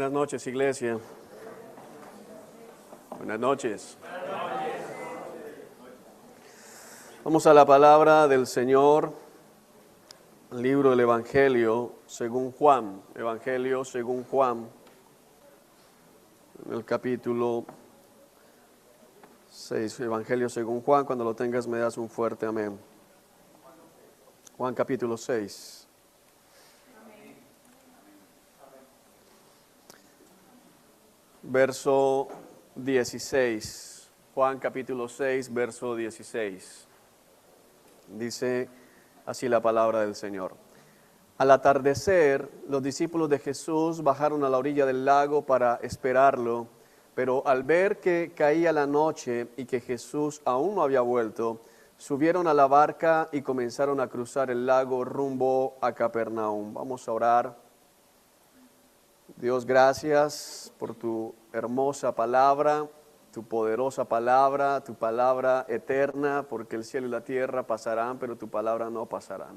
Buenas noches, iglesia. Buenas noches. Vamos a la palabra del Señor, libro del Evangelio según Juan. Evangelio según Juan, en el capítulo 6. Evangelio según Juan, cuando lo tengas me das un fuerte amén. Juan capítulo 6. Verso 16, Juan capítulo 6, verso 16. Dice así la palabra del Señor. Al atardecer, los discípulos de Jesús bajaron a la orilla del lago para esperarlo, pero al ver que caía la noche y que Jesús aún no había vuelto, subieron a la barca y comenzaron a cruzar el lago rumbo a Capernaum. Vamos a orar. Dios, gracias por tu hermosa palabra, tu poderosa palabra, tu palabra eterna, porque el cielo y la tierra pasarán, pero tu palabra no pasarán.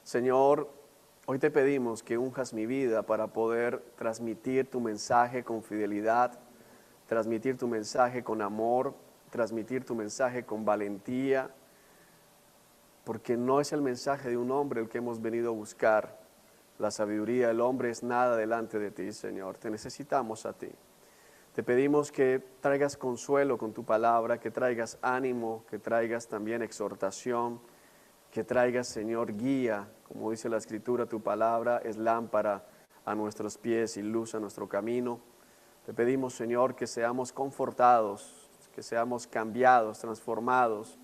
Señor, hoy te pedimos que unjas mi vida para poder transmitir tu mensaje con fidelidad, transmitir tu mensaje con amor, transmitir tu mensaje con valentía, porque no es el mensaje de un hombre el que hemos venido a buscar. La sabiduría del hombre es nada delante de ti, Señor. Te necesitamos a ti. Te pedimos que traigas consuelo con tu palabra, que traigas ánimo, que traigas también exhortación, que traigas, Señor, guía. Como dice la Escritura, tu palabra es lámpara a nuestros pies y luz a nuestro camino. Te pedimos, Señor, que seamos confortados, que seamos cambiados, transformados,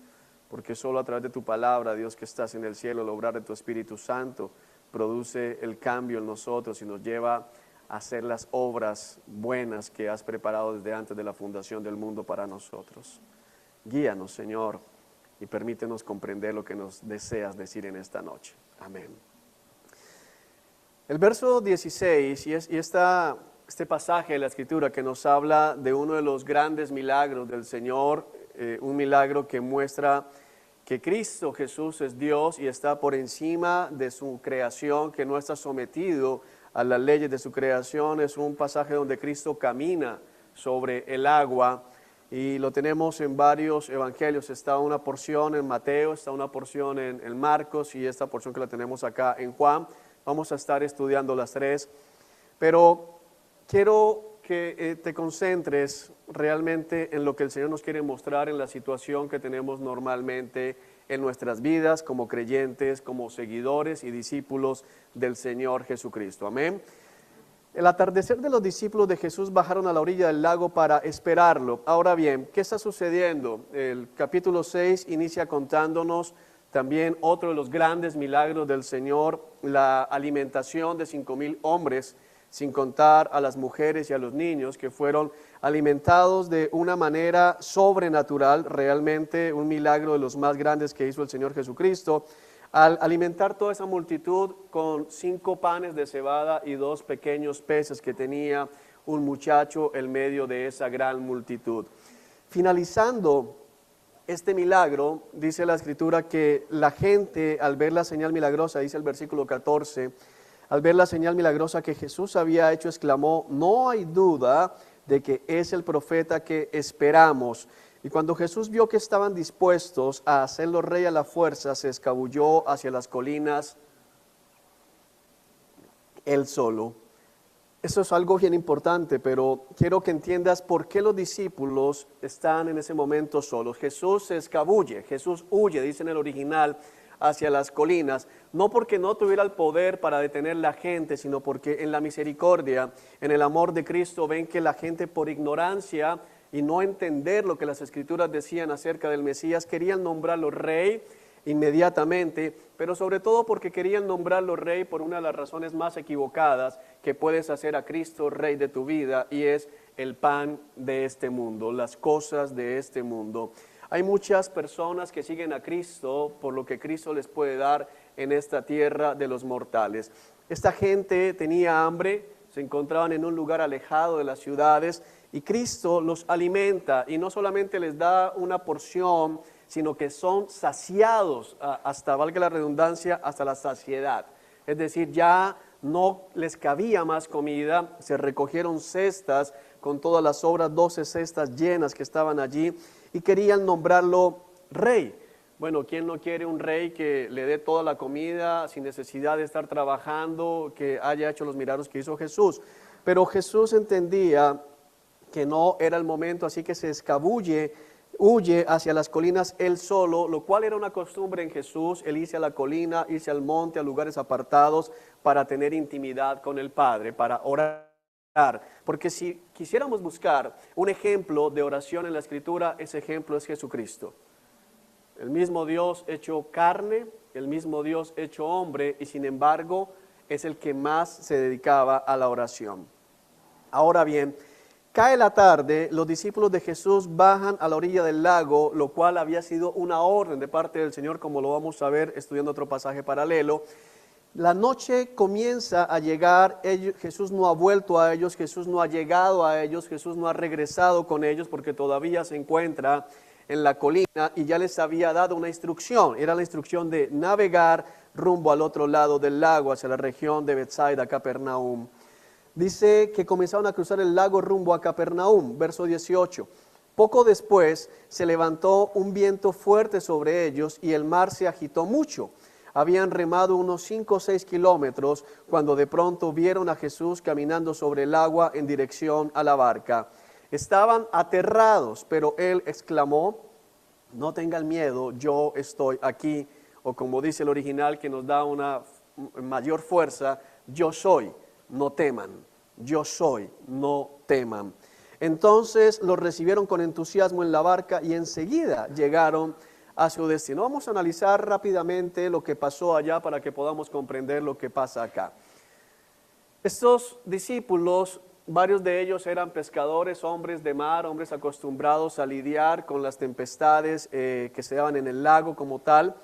porque solo a través de tu palabra, Dios que estás en el cielo, el obrar de tu Espíritu Santo, produce el cambio en nosotros y nos lleva a hacer las obras buenas que has preparado desde antes de la fundación del mundo para nosotros. Guíanos, Señor, y permítenos comprender lo que nos deseas decir en esta noche. Amén. El verso 16 y este pasaje de la Escritura que nos habla de uno de los grandes milagros del Señor, un milagro que muestra que Cristo Jesús es Dios y está por encima de su creación, que no está sometido a las leyes de su creación. Es un pasaje donde Cristo camina sobre el agua y lo tenemos en varios evangelios. Está una porción en Mateo, está una porción en Marcos y esta porción que la tenemos acá en Juan. Vamos a estar estudiando las tres, pero quiero que te concentres realmente en lo que el Señor nos quiere mostrar en la situación que tenemos normalmente en nuestras vidas como creyentes, como seguidores y discípulos del Señor Jesucristo. Amén. El atardecer de los discípulos de Jesús bajaron a la orilla del lago para esperarlo. Ahora bien, ¿qué está sucediendo? El capítulo 6 inicia contándonos también otro de los grandes milagros del Señor, la alimentación de 5,000 hombres, sin contar a las mujeres y a los niños que fueron alimentados de una manera sobrenatural, realmente un milagro de los más grandes que hizo el Señor Jesucristo, al alimentar toda esa multitud con 5 panes de cebada y 2 pequeños peces que tenía un muchacho en medio de esa gran multitud. Finalizando este milagro, dice la Escritura que la gente al ver la señal milagrosa, dice el versículo 14, al ver la señal milagrosa que Jesús había hecho, exclamó: no hay duda de que es el profeta que esperamos. Y cuando Jesús vio que estaban dispuestos a hacerlo rey a la fuerza, se escabulló hacia las colinas él solo. Eso es algo bien importante, pero quiero que entiendas por qué los discípulos están en ese momento solos. Jesús se escabulle, Jesús huye, dice en el original, hacia las colinas, no porque no tuviera el poder para detener la gente, sino porque en la misericordia, en el amor de Cristo, ven que la gente por ignorancia y no entender lo que las Escrituras decían acerca del Mesías, querían nombrarlo rey inmediatamente, pero sobre todo porque querían nombrarlo rey por una de las razones más equivocadas que puedes hacer a Cristo rey de tu vida, y es el pan de este mundo, las cosas de este mundo. Hay muchas personas que siguen a Cristo por lo que Cristo les puede dar en esta tierra de los mortales. Esta gente tenía hambre, se encontraban en un lugar alejado de las ciudades y Cristo los alimenta y no solamente les da una porción, sino que son saciados hasta, valga la redundancia, hasta la saciedad. Es decir, ya no les cabía más comida, se recogieron cestas con todas las obras, 12 cestas llenas que estaban allí, y querían nombrarlo rey. Bueno, ¿quién no quiere un rey que le dé toda la comida sin necesidad de estar trabajando, que haya hecho los milagros que hizo Jesús? Pero Jesús entendía que no era el momento, así que se escabulle, huye hacia las colinas él solo, lo cual era una costumbre en Jesús, él irse a la colina, irse al monte, a lugares apartados para tener intimidad con el Padre, para orar. Porque si quisiéramos buscar un ejemplo de oración en la Escritura, ese ejemplo es Jesucristo. El mismo Dios hecho carne, el mismo Dios hecho hombre, y sin embargo es el que más se dedicaba a la oración. Ahora bien, cae la tarde, los discípulos de Jesús bajan a la orilla del lago, lo cual había sido una orden de parte del Señor, como lo vamos a ver estudiando otro pasaje paralelo. La noche comienza a llegar, Jesús no ha vuelto a ellos, Jesús no ha llegado a ellos, Jesús no ha regresado con ellos porque todavía se encuentra en la colina y ya les había dado una instrucción, era la instrucción de navegar rumbo al otro lado del lago, hacia la región de Betsaida, Capernaum. Dice que comenzaron a cruzar el lago rumbo a Capernaum, verso 18. Poco después se levantó un viento fuerte sobre ellos y el mar se agitó mucho. Habían remado unos 5 o 6 kilómetros cuando de pronto vieron a Jesús caminando sobre el agua en dirección a la barca. Estaban aterrados, pero él exclamó: no tengan miedo, yo estoy aquí. O como dice el original, que nos da una mayor fuerza: yo soy, no teman. Yo soy, no teman. Entonces los recibieron con entusiasmo en la barca y enseguida llegaron a su destino. Vamos a analizar rápidamente lo que pasó allá para que podamos comprender lo que pasa acá. Estos discípulos, varios de ellos eran pescadores, hombres de mar, hombres acostumbrados a lidiar con las tempestades que se daban en el lago como tal.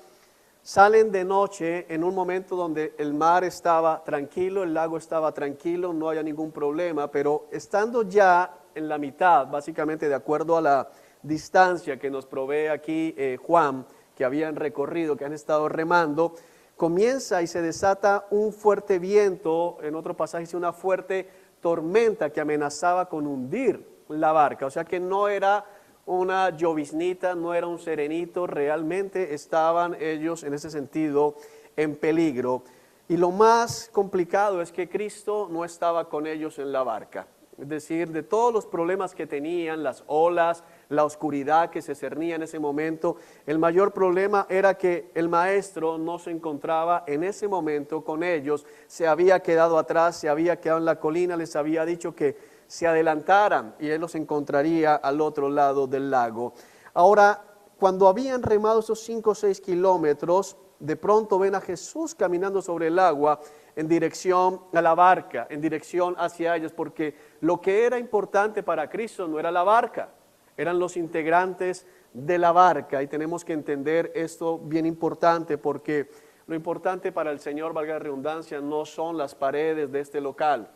Salen de noche en un momento donde el mar estaba tranquilo, el lago estaba tranquilo, no había ningún problema, pero estando ya en la mitad, básicamente de acuerdo a la distancia que nos provee aquí Juan, que habían recorrido, que han estado remando, comienza y se desata un fuerte viento, en otro pasaje dice una fuerte tormenta que amenazaba con hundir la barca, o sea que no era una lloviznita, no era un serenito, realmente estaban ellos en ese sentido en peligro. Y lo más complicado es que Cristo no estaba con ellos en la barca. Es decir, de todos los problemas que tenían, las olas, la oscuridad que se cernía en ese momento, el mayor problema era que el maestro no se encontraba en ese momento con ellos, se había quedado atrás, se había quedado en la colina, les había dicho que se adelantaran y él los encontraría al otro lado del lago. Ahora, cuando habían remado esos 5 o 6 kilómetros, de pronto ven a Jesús caminando sobre el agua en dirección a la barca, en dirección hacia ellos, porque lo que era importante para Cristo no era la barca, eran los integrantes de la barca, y tenemos que entender esto bien importante, porque lo importante para el Señor, valga la redundancia, no son las paredes de este local,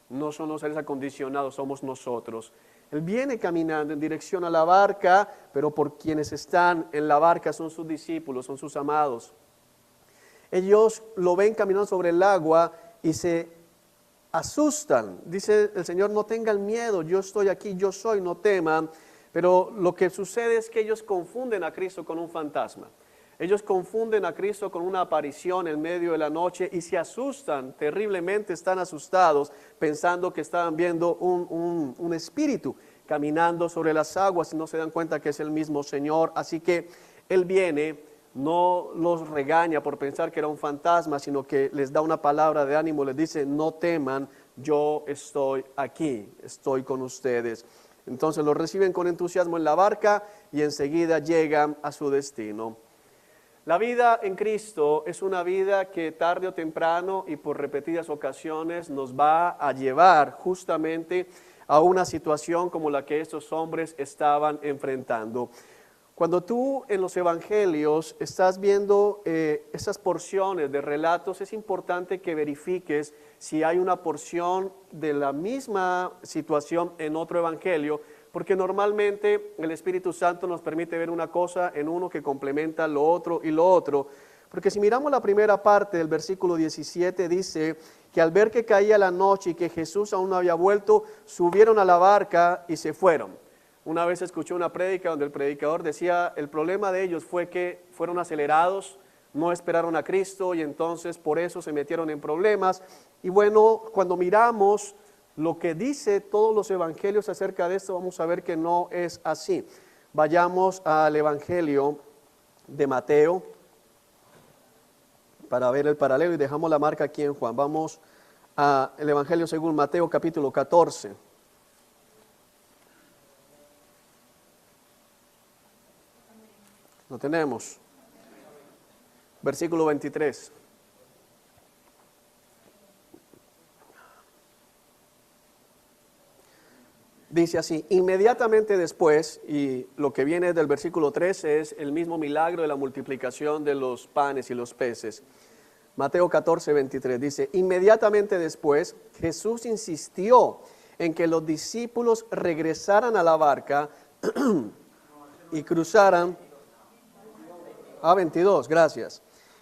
no son los seres acondicionados, somos nosotros. Él viene caminando en dirección a la barca, pero por quienes están en la barca son sus discípulos, son sus amados. Ellos lo ven caminando sobre el agua y se asustan. Dice el Señor: no tengan miedo, yo estoy aquí, yo soy, no teman. Pero lo que sucede es que ellos confunden a Cristo con un fantasma. Ellos confunden a Cristo con una aparición en medio de la noche y se asustan terriblemente, están asustados pensando que estaban viendo un espíritu caminando sobre las aguas y no se dan cuenta que es el mismo Señor. Así que Él viene, no los regaña por pensar que era un fantasma, sino que les da una palabra de ánimo, les dice: no teman, yo estoy aquí, estoy con ustedes. Entonces los reciben con entusiasmo en la barca y enseguida llegan a su destino. La vida en Cristo es una vida que tarde o temprano y por repetidas ocasiones nos va a llevar justamente a una situación como la que estos hombres estaban enfrentando. Cuando tú en los evangelios estás viendo esas porciones de relatos, es importante que verifiques si hay una porción de la misma situación en otro evangelio, porque normalmente el Espíritu Santo nos permite ver una cosa en uno que complementa lo otro y lo otro. Porque si miramos la primera parte del versículo 17, dice que al ver que caía la noche y que Jesús aún no había vuelto, subieron a la barca y se fueron. Una vez escuché una prédica donde el predicador decía, el problema de ellos fue que fueron acelerados, no esperaron a Cristo y entonces por eso se metieron en problemas. Y bueno, cuando miramos lo que dice todos los evangelios acerca de esto, vamos a ver que no es así. Vayamos al evangelio de Mateo para ver el paralelo y dejamos la marca aquí en Juan. Vamos al evangelio según Mateo capítulo 14. Lo tenemos. Versículo 23. Dice así, inmediatamente después, y lo que viene del versículo 13 es el mismo milagro de la multiplicación de los panes y los peces. Mateo 14, 23 dice, inmediatamente después Jesús insistió en que los discípulos regresaran a la barca y cruzaran. 22, gracias.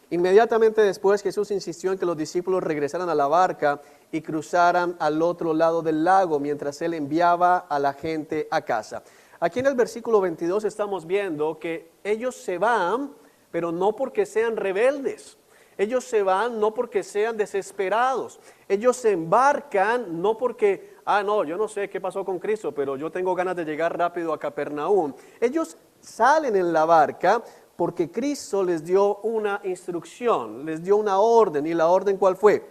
Inmediatamente después Jesús insistió en que los discípulos regresaran a la barca y cruzaran al otro lado del lago mientras él enviaba a la gente a casa. Aquí en el versículo 22 estamos viendo que ellos se van, pero no porque sean rebeldes. Ellos se van no porque sean desesperados. Ellos se embarcan no porque, no, yo no sé qué pasó con Cristo, pero yo tengo ganas de llegar rápido a Capernaum. Ellos salen en la barca porque Cristo les dio una instrucción, les dio una orden. ¿Y la orden cuál fue?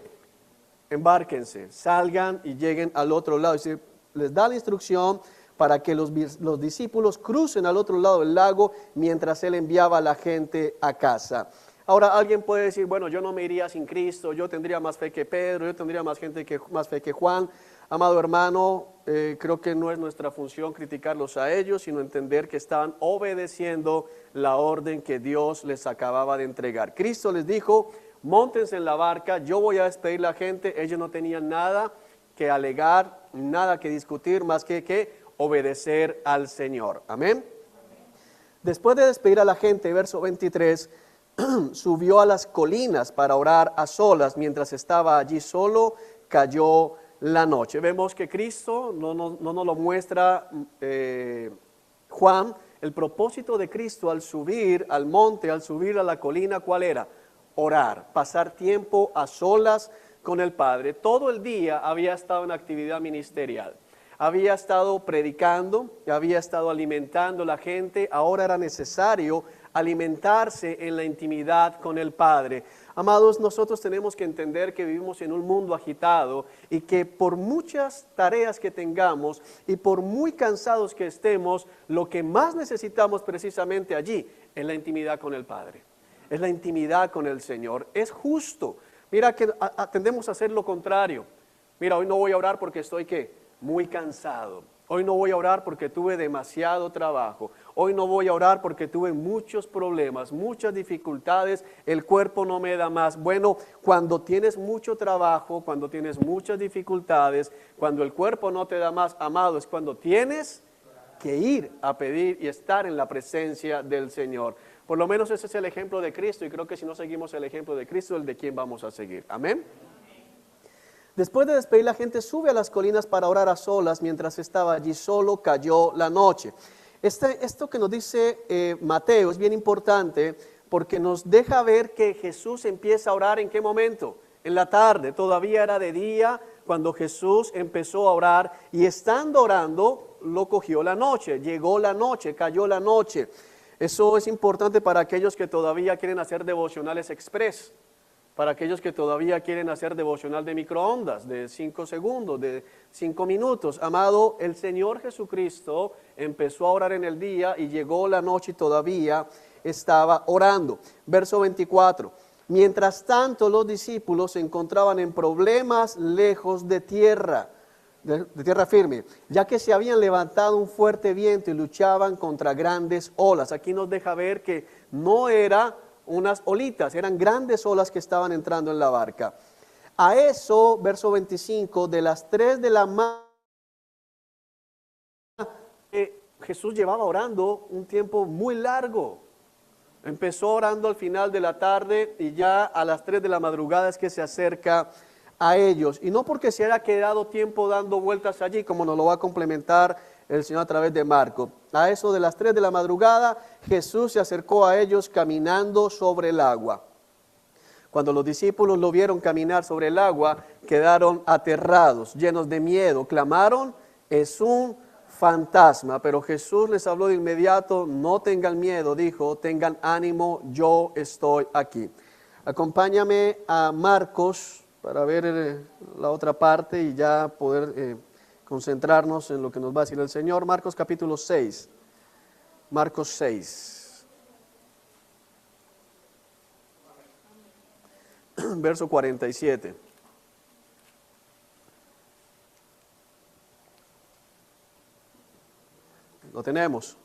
Embárquense, salgan y lleguen al otro lado. Es decir, les da la instrucción para que los discípulos crucen al otro lado del lago mientras él enviaba a la gente a casa. Ahora alguien puede decir, bueno, yo no me iría sin Cristo, yo tendría más fe que Pedro, yo tendría más fe que Juan. Amado hermano, creo que no es nuestra función criticarlos a ellos, sino entender que estaban obedeciendo la orden que Dios les acababa de entregar. Cristo les dijo, móntense en la barca, yo voy a despedir a la gente. Ellos no tenían nada que alegar, nada que discutir, más que obedecer al Señor. Amén. Después de despedir a la gente, verso 23, subió a las colinas para orar a solas. Mientras estaba allí solo, cayó la noche. Vemos que Cristo no nos lo muestra Juan. El propósito de Cristo al subir al monte, al subir a la colina, ¿cuál era? Orar, pasar tiempo a solas con el Padre. Todo el día había estado en actividad ministerial. Había estado predicando, había estado alimentando a la gente. Ahora era necesario alimentarse en la intimidad con el Padre. Amados, nosotros tenemos que entender que vivimos en un mundo agitado y que por muchas tareas que tengamos y por muy cansados que estemos, lo que más necesitamos precisamente allí es la intimidad con el Padre, es la intimidad con el Señor. Es justo. Mira que tendemos a hacer lo contrario. Mira, hoy no voy a orar porque estoy ¿qué? Muy cansado. Hoy no voy a orar porque tuve demasiado trabajo. Hoy no voy a orar porque tuve muchos problemas, muchas dificultades, el cuerpo no me da más. Bueno, cuando tienes mucho trabajo, cuando tienes muchas dificultades, cuando el cuerpo no te da más, amado, es cuando tienes que ir a pedir y estar en la presencia del Señor. Por lo menos ese es el ejemplo de Cristo y creo que si no seguimos el ejemplo de Cristo, el de quién vamos a seguir. Amén. Después de despedir, la gente sube a las colinas para orar a solas. Mientras estaba allí solo, cayó la noche. Esto que nos dice Mateo es bien importante porque nos deja ver que Jesús empieza a orar ¿en qué momento? En la tarde, todavía era de día cuando Jesús empezó a orar y estando orando lo cogió la noche, llegó la noche, cayó la noche. Eso es importante para aquellos que todavía quieren hacer devocionales express. Para aquellos que todavía quieren hacer devocional de microondas, de 5 segundos, de 5 minutos. Amado, el Señor Jesucristo empezó a orar en el día y llegó la noche y todavía estaba orando. Verso 24. Mientras tanto, los discípulos se encontraban en problemas lejos de tierra firme, ya que se habían levantado un fuerte viento y luchaban contra grandes olas. Aquí nos deja ver que no era unas olitas, eran grandes olas que estaban entrando en la barca. A eso, verso 25, de las 3 de la mañana, Jesús llevaba orando un tiempo muy largo. Empezó orando al final de la tarde y ya a las 3 de la madrugada es que se acerca a ellos. Y no porque se haya quedado tiempo dando vueltas allí, como nos lo va a complementar el Señor a través de Marco. A eso de las 3 de la madrugada, Jesús se acercó a ellos caminando sobre el agua. Cuando los discípulos lo vieron caminar sobre el agua, quedaron aterrados, llenos de miedo, clamaron: es un fantasma. Pero Jesús les habló de inmediato: no tengan miedo, dijo, tengan ánimo, yo estoy aquí. Acompáñame a Marcos para ver la otra parte y ya poder concentrarnos en lo que nos va a decir el Señor. Marcos capítulo 6. Marcos 6. Verso 47. ¿Lo tenemos?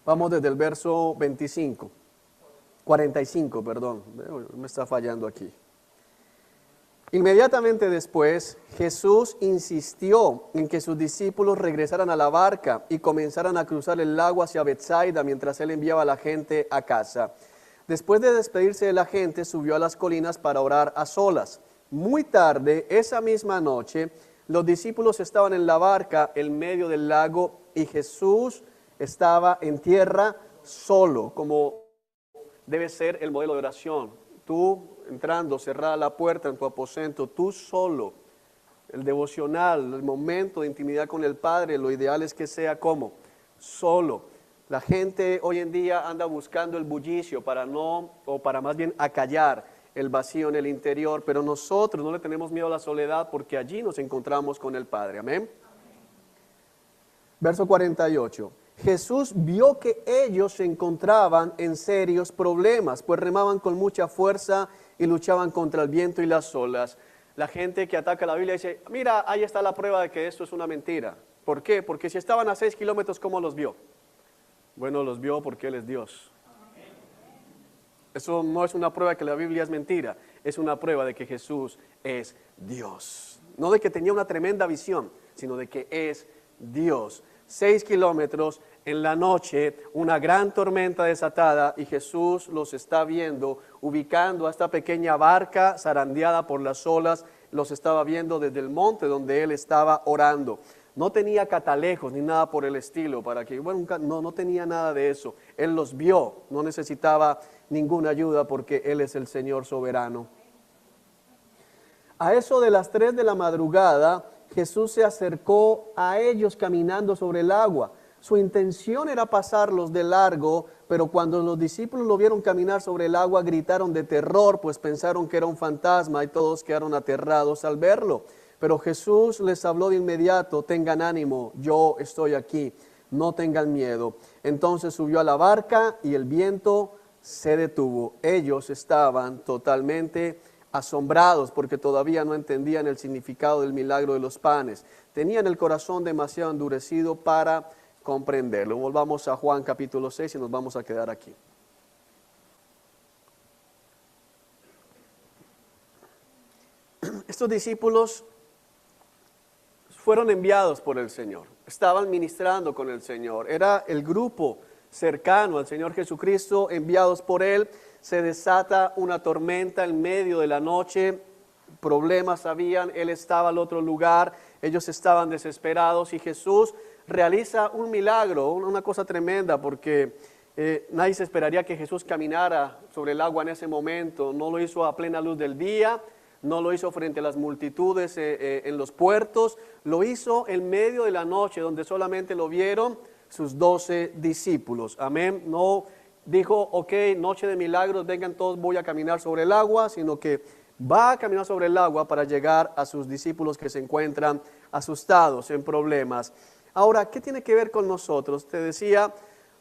Vamos desde el verso 45, perdón, me está fallando aquí. Inmediatamente después, Jesús insistió en que sus discípulos regresaran a la barca y comenzaran a cruzar el lago hacia Betsaida mientras él enviaba a la gente a casa. Después de despedirse de la gente, subió a las colinas para orar a solas. Muy tarde, esa misma noche, los discípulos estaban en la barca en medio del lago y Jesús estaba en tierra solo, como debe ser el modelo de oración. Tú entrando, cerrada la puerta en tu aposento, tú solo. El devocional, el momento de intimidad con el Padre, lo ideal es que sea como solo. La gente hoy en día anda buscando el bullicio para más bien acallar el vacío en el interior, pero nosotros no le tenemos miedo a la soledad porque allí nos encontramos con el Padre. Amén. Verso 48. Jesús vio que ellos se encontraban en serios problemas, pues remaban con mucha fuerza y luchaban contra el viento y las olas. La gente que ataca la Biblia dice: mira, ahí está la prueba de que esto es una mentira. ¿Por qué? Porque si estaban a 6 kilómetros, ¿cómo los vio? Bueno, los vio porque Él es Dios. Eso no es una prueba de que la Biblia es mentira, es una prueba de que Jesús es Dios. No de que tenía una tremenda visión, sino de que es Dios. 6 kilómetros en la noche, una gran tormenta desatada y Jesús los está viendo, ubicando a esta pequeña barca zarandeada por las olas, los estaba viendo desde el monte donde Él estaba orando. No tenía catalejos ni nada por el estilo, no tenía nada de eso. Él los vio, no necesitaba ninguna ayuda porque Él es el Señor soberano. A eso de las 3 de la madrugada, Jesús se acercó a ellos caminando sobre el agua. Su intención era pasarlos de largo, pero cuando los discípulos lo vieron caminar sobre el agua, gritaron de terror, pues pensaron que era un fantasma y todos quedaron aterrados al verlo. Pero Jesús les habló de inmediato: tengan ánimo, yo estoy aquí, no tengan miedo. Entonces subió a la barca y el viento se detuvo. Ellos estaban totalmente asombrados porque todavía no entendían el significado del milagro de los panes. Tenían el corazón demasiado endurecido para comprenderlo. Volvamos a Juan capítulo 6 y nos vamos a quedar aquí. Estos discípulos fueron enviados por el Señor, estaban ministrando con el Señor, era el grupo cercano al Señor Jesucristo, enviados por Él. Se desata una tormenta en medio de la noche, problemas habían, Él estaba al otro lugar, ellos estaban desesperados y Jesús realiza un milagro, una cosa tremenda, porque nadie se esperaría que Jesús caminara sobre el agua en ese momento. No lo hizo a plena luz del día, no lo hizo frente a las multitudes en los puertos, lo hizo en medio de la noche, donde solamente lo vieron sus 12 discípulos. Amén. No dijo: ok, noche de milagros, vengan todos, voy a caminar sobre el agua, sino que va a caminar sobre el agua para llegar a sus discípulos que se encuentran asustados, en problemas. Ahora, ¿qué tiene que ver con nosotros? Te decía,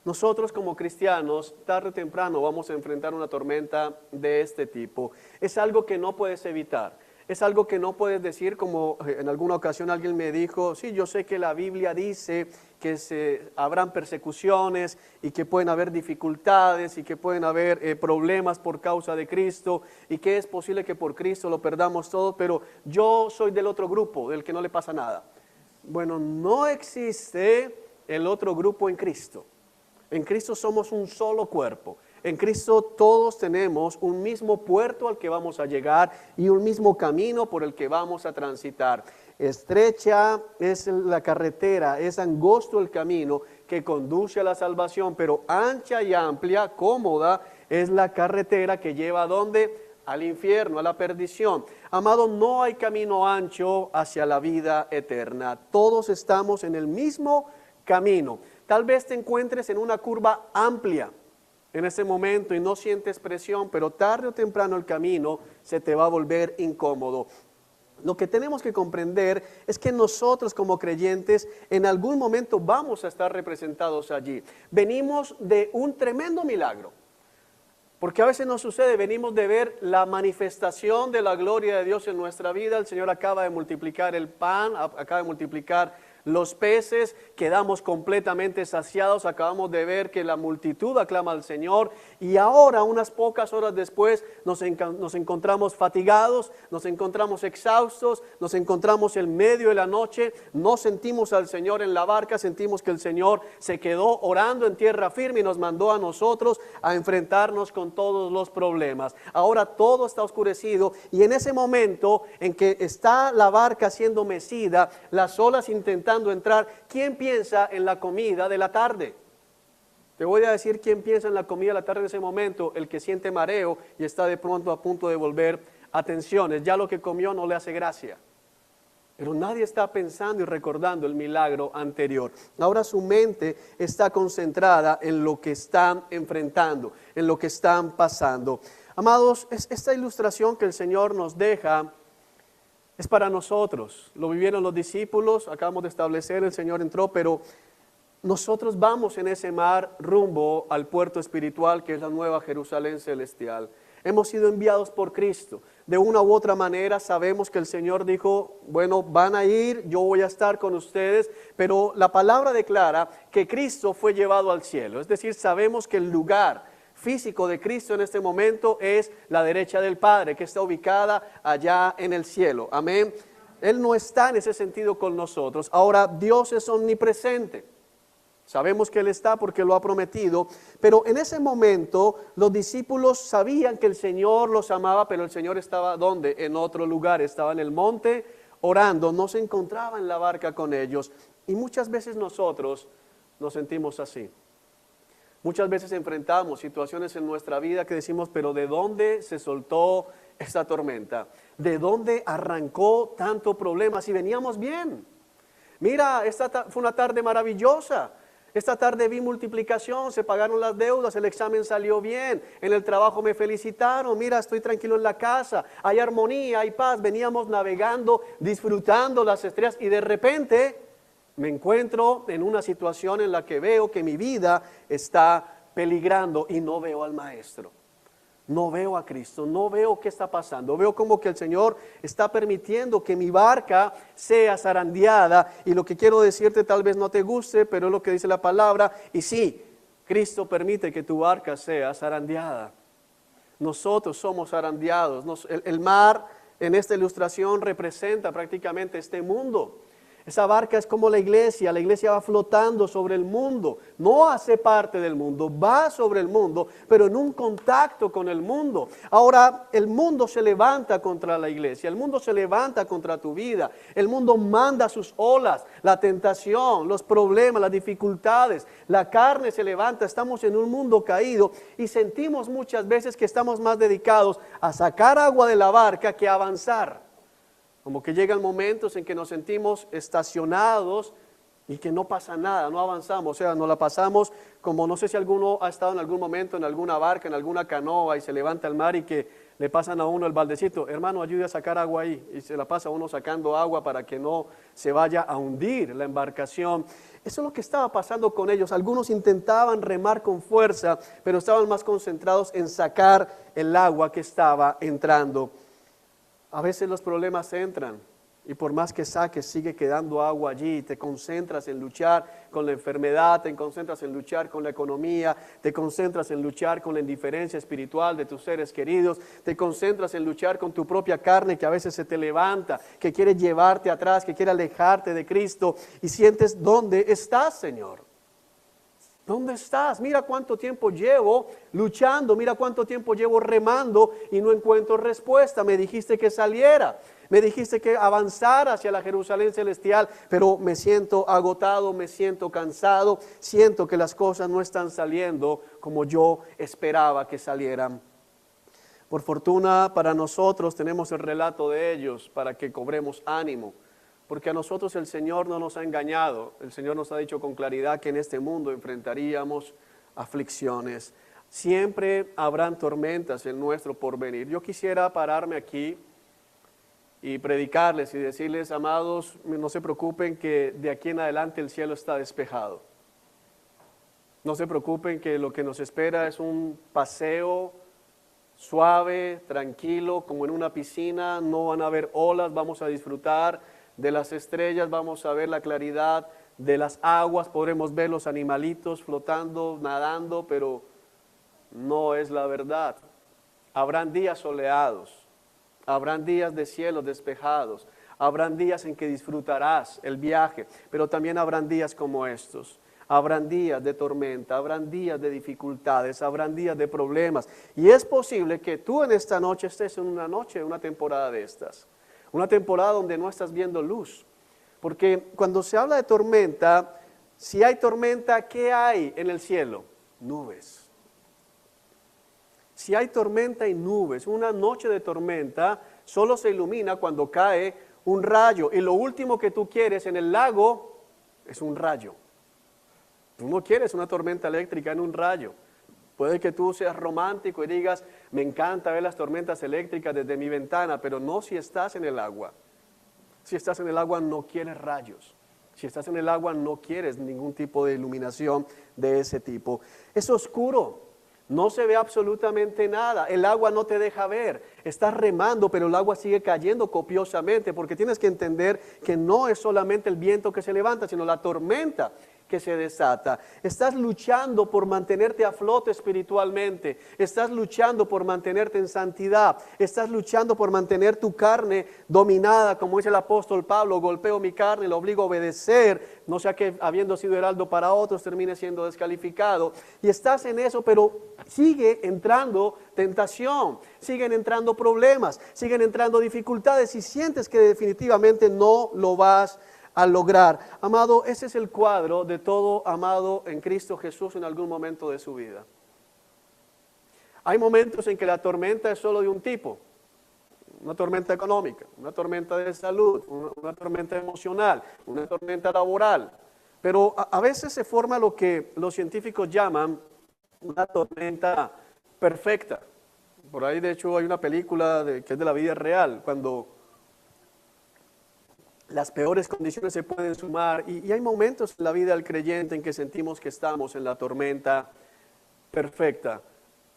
nosotros como cristianos, tarde o temprano vamos a enfrentar una tormenta de este tipo. Es algo que no puedes evitar. Es algo que no puedes decir, como en alguna ocasión alguien me dijo: sí, yo sé que la Biblia dice que habrán persecuciones y que pueden haber dificultades y que pueden haber problemas por causa de Cristo y que es posible que por Cristo lo perdamos todo, pero yo soy del otro grupo, del que no le pasa nada. Bueno, no existe el otro grupo en Cristo. En Cristo somos un solo cuerpo. En Cristo todos tenemos un mismo puerto al que vamos a llegar y un mismo camino por el que vamos a transitar. Estrecha es la carretera, es angosto el camino que conduce a la salvación, pero ancha y amplia, cómoda, es la carretera que lleva ¿a dónde? Al infierno, a la perdición. Amado, no hay camino ancho hacia la vida eterna. Todos estamos en el mismo camino. Tal vez te encuentres en una curva amplia en ese momento y no sientes presión, pero tarde o temprano el camino se te va a volver incómodo. Lo que tenemos que comprender es que nosotros como creyentes en algún momento vamos a estar representados allí. Venimos de un tremendo milagro, porque a veces nos sucede, venimos de ver la manifestación de la gloria de Dios en nuestra vida. El Señor acaba de multiplicar el pan, acaba de multiplicar los peces, quedamos completamente saciados, acabamos de ver que la multitud aclama al Señor y ahora unas pocas horas después nos encontramos fatigados, nos encontramos exhaustos, nos encontramos en medio de la noche, no sentimos al Señor en la barca, sentimos que el Señor se quedó orando en tierra firme y nos mandó a nosotros a enfrentarnos con todos los problemas. Ahora todo está oscurecido y en ese momento en que está la barca siendo mecida, las olas intentando entrar, ¿quién piensa en la comida de la tarde? Te voy a decir quién piensa en la comida de la tarde en ese momento: el que siente mareo y está de pronto a punto de volver a tensiones. Ya lo que comió no le hace gracia. Pero nadie está pensando y recordando el milagro anterior. Ahora su mente está concentrada en lo que están enfrentando, en lo que están pasando. Amados, esta ilustración que el Señor nos deja es para nosotros. Lo vivieron los discípulos, acabamos de establecer, el Señor entró, pero nosotros vamos en ese mar rumbo al puerto espiritual que es la nueva Jerusalén celestial. Hemos sido enviados por Cristo. De una u otra manera sabemos que el Señor dijo, bueno, van a ir, yo voy a estar con ustedes, pero la palabra declara que Cristo fue llevado al cielo. Es decir, sabemos que el lugar físico de Cristo en este momento es la derecha del Padre, que está ubicada allá en el cielo. Amén. Él no está en ese sentido con nosotros. Ahora, Dios es omnipresente. Sabemos que Él está porque lo ha prometido, pero en ese momento los discípulos sabían que el Señor los amaba, pero el Señor estaba ¿dónde? En otro lugar, estaba en el monte orando, no se encontraba en la barca con ellos. Y muchas veces nosotros nos sentimos así. Muchas veces enfrentamos situaciones en nuestra vida que decimos, pero ¿de dónde se soltó esta tormenta? ¿De dónde arrancó tanto problema si veníamos bien? Mira, esta fue una tarde maravillosa. Esta tarde vi multiplicación, se pagaron las deudas, el examen salió bien, en el trabajo me felicitaron, mira, estoy tranquilo en la casa, hay armonía, hay paz. Veníamos navegando, disfrutando las estrellas y de repente me encuentro en una situación en la que veo que mi vida está peligrando y no veo al Maestro. No veo a Cristo, no veo qué está pasando. Veo como que el Señor está permitiendo que mi barca sea zarandeada. Y lo que quiero decirte tal vez no te guste, pero es lo que dice la palabra. Y sí, Cristo permite que tu barca sea zarandeada. Nosotros somos zarandeados. El mar en esta ilustración representa prácticamente este mundo. Esa barca es como la iglesia va flotando sobre el mundo, no hace parte del mundo, va sobre el mundo, pero en un contacto con el mundo. Ahora, el mundo se levanta contra la iglesia, el mundo se levanta contra tu vida, el mundo manda sus olas, la tentación, los problemas, las dificultades, la carne se levanta, estamos en un mundo caído y sentimos muchas veces que estamos más dedicados a sacar agua de la barca que a avanzar. Como que llegan momentos en que nos sentimos estacionados y que no pasa nada, no avanzamos, o sea, nos la pasamos como no sé si alguno ha estado en algún momento en alguna barca, en alguna canoa y se levanta el mar y que le pasan a uno el baldecito, hermano, ayude a sacar agua ahí, y se la pasa uno sacando agua para que no se vaya a hundir la embarcación. Eso es lo que estaba pasando con ellos. Algunos intentaban remar con fuerza, pero estaban más concentrados en sacar el agua que estaba entrando. A veces los problemas entran y por más que saques sigue quedando agua allí. Te concentras en luchar con la enfermedad, te concentras en luchar con la economía, te concentras en luchar con la indiferencia espiritual de tus seres queridos, te concentras en luchar con tu propia carne que a veces se te levanta, que quiere llevarte atrás, que quiere alejarte de Cristo y sientes, ¿dónde estás, Señor? ¿Dónde estás? Mira cuánto tiempo llevo luchando, mira cuánto tiempo llevo remando y no encuentro respuesta. Me dijiste que saliera, me dijiste que avanzara hacia la Jerusalén celestial, pero me siento agotado, me siento cansado, siento que las cosas no están saliendo como yo esperaba que salieran. Por fortuna para nosotros tenemos el relato de ellos para que cobremos ánimo. Porque a nosotros el Señor no nos ha engañado. El Señor nos ha dicho con claridad que en este mundo enfrentaríamos aflicciones. Siempre habrán tormentas en nuestro porvenir. Yo quisiera pararme aquí y predicarles y decirles, amados, no se preocupen que de aquí en adelante el cielo está despejado. No se preocupen que lo que nos espera es un paseo suave, tranquilo, como en una piscina. No van a haber olas, vamos a disfrutar de las estrellas, vamos a ver la claridad de las aguas, podremos ver los animalitos flotando, nadando, pero no es la verdad. Habrán días soleados, habrán días de cielos despejados, habrán días en que disfrutarás el viaje, pero también habrán días como estos. Habrán días de tormenta, habrán días de dificultades, habrán días de problemas. Y es posible que tú en esta noche estés en una temporada de estas. Una temporada donde no estás viendo luz. Porque cuando se habla de tormenta, si hay tormenta, ¿qué hay en el cielo? Nubes. Si hay tormenta y nubes, una noche de tormenta solo se ilumina cuando cae un rayo. Y lo último que tú quieres en el lago es un rayo. Tú no quieres una tormenta eléctrica en un rayo. Puede que tú seas romántico y digas, me encanta ver las tormentas eléctricas desde mi ventana, pero no si estás en el agua. Si estás en el agua no quieres rayos. Si estás en el agua no quieres ningún tipo de iluminación de ese tipo. Es oscuro, no se ve absolutamente nada. El agua no te deja ver. Estás remando, pero el agua sigue cayendo copiosamente, porque tienes que entender que no es solamente el viento que se levanta, sino la tormenta que se desata. Estás luchando por mantenerte a flote espiritualmente. Estás luchando por mantenerte en santidad. Estás luchando por mantener tu carne dominada, como dice el apóstol Pablo, golpeo mi carne, lo obligo a obedecer, no sea que habiendo sido heraldo para otros termine siendo descalificado. Y estás en eso, pero sigue entrando tentación, siguen entrando problemas, siguen entrando dificultades y sientes que definitivamente no lo vas a lograr. Amado, ese es el cuadro de todo amado en Cristo Jesús en algún momento de su vida. Hay momentos en que la tormenta es solo de un tipo, una tormenta económica, una tormenta de salud, una tormenta emocional, una tormenta laboral, pero a veces se forma lo que los científicos llaman una tormenta perfecta. Por ahí de hecho hay una película que es de la vida real, cuando las peores condiciones se pueden sumar y hay momentos en la vida del creyente en que sentimos que estamos en la tormenta perfecta.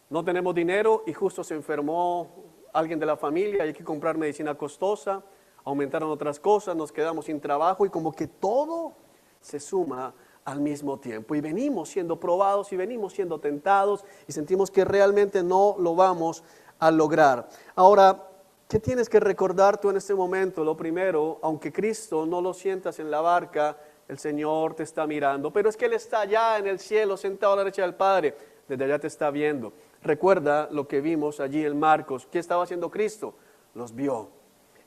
No tenemos dinero y justo se enfermó alguien de la familia, hay que comprar medicina costosa, aumentaron otras cosas, nos quedamos sin trabajo y como que todo se suma al mismo tiempo. Y venimos siendo probados y venimos siendo tentados y sentimos que realmente no lo vamos a lograr. Ahora, ¿qué tienes que recordar tú en este momento? Lo primero, aunque Cristo no lo sientas en la barca, el Señor te está mirando, pero es que Él está allá en el cielo, sentado a la derecha del Padre, desde allá te está viendo. Recuerda lo que vimos allí en Marcos. ¿Qué estaba haciendo Cristo? Los vio.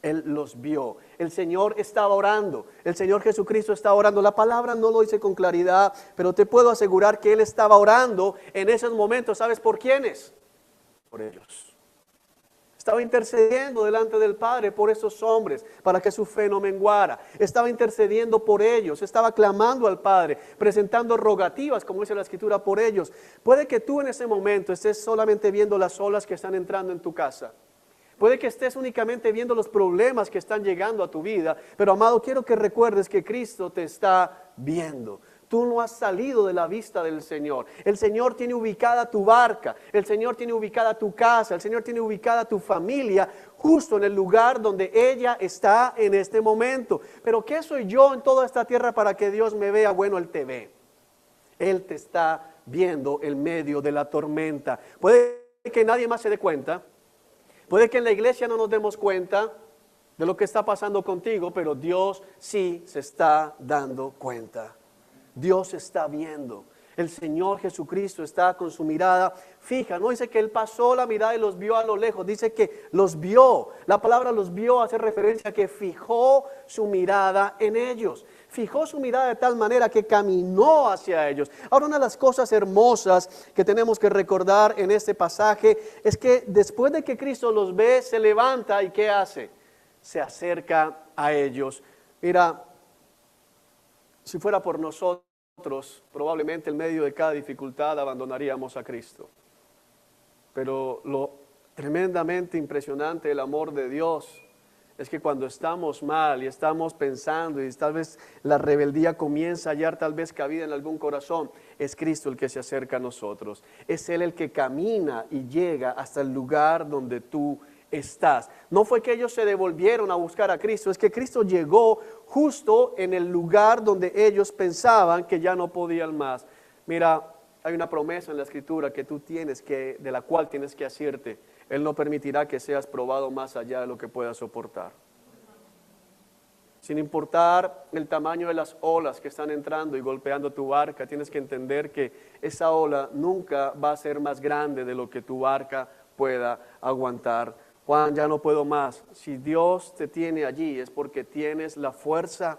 Él los vio. El Señor estaba orando. El Señor Jesucristo estaba orando. La palabra no lo dice con claridad, pero te puedo asegurar que Él estaba orando en esos momentos. ¿Sabes por quiénes? Por ellos. Estaba intercediendo delante del Padre por esos hombres para que su fe no menguara. Estaba intercediendo por ellos, estaba clamando al Padre, presentando rogativas, como dice la Escritura, por ellos. Puede que tú en ese momento estés solamente viendo las olas que están entrando en tu casa. Puede que estés únicamente viendo los problemas que están llegando a tu vida. Pero amado, quiero que recuerdes que Cristo te está viendo. Tú no has salido de la vista del Señor. El Señor tiene ubicada tu barca, el Señor tiene ubicada tu casa, el Señor tiene ubicada tu familia, justo en el lugar donde ella está en este momento. Pero ¿qué soy yo en toda esta tierra para que Dios me vea? Bueno, Él te ve. Él te está viendo en medio de la tormenta. Puede que nadie más se dé cuenta, puede que en la iglesia no nos demos cuenta de lo que está pasando contigo, pero Dios sí se está dando cuenta. Dios está viendo. El Señor Jesucristo está con su mirada fija. No dice que Él pasó la mirada y los vio a lo lejos. Dice que los vio. La palabra los vio hace referencia a que fijó su mirada en ellos. Fijó su mirada de tal manera que caminó hacia ellos. Ahora, una de las cosas hermosas que tenemos que recordar en este pasaje es que después de que Cristo los ve, se levanta y ¿qué hace? Se acerca a ellos. Mira, si fuera por nosotros, probablemente en medio de cada dificultad abandonaríamos a Cristo. Pero lo tremendamente impresionante del amor de Dios es que cuando estamos mal y estamos pensando y tal vez la rebeldía comienza a hallar tal vez cabida en algún corazón, es Cristo el que se acerca a nosotros. Es Él el que camina y llega hasta el lugar donde tú estás. No fue que ellos se devolvieron a buscar a Cristo, es que Cristo llegó justo en el lugar donde ellos pensaban que ya no podían más. Mira, hay una promesa en la Escritura que tú tienes de la cual tienes que asirte. Él no permitirá que seas probado más allá de lo que puedas soportar. Sin importar el tamaño de las olas que están entrando y golpeando tu barca, tienes que entender que esa ola nunca va a ser más grande de lo que tu barca pueda aguantar. Juan, ya no puedo más. Si Dios te tiene allí es porque tienes la fuerza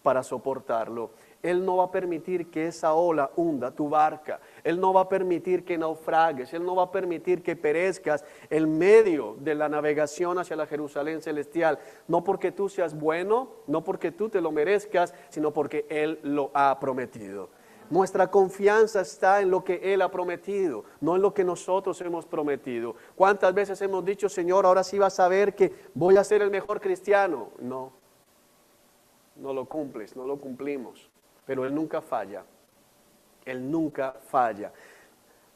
para soportarlo. Él no va a permitir que esa ola hunda tu barca. Él no va a permitir que naufragues. Él no va a permitir que perezcas en medio de la navegación hacia la Jerusalén celestial. No porque tú seas bueno, no porque tú te lo merezcas, sino porque Él lo ha prometido. Nuestra confianza está en lo que Él ha prometido, no en lo que nosotros hemos prometido. ¿Cuántas veces hemos dicho, Señor, ahora sí vas a ver que voy a ser el mejor cristiano? No lo cumples, no lo cumplimos. Pero Él nunca falla. Él nunca falla.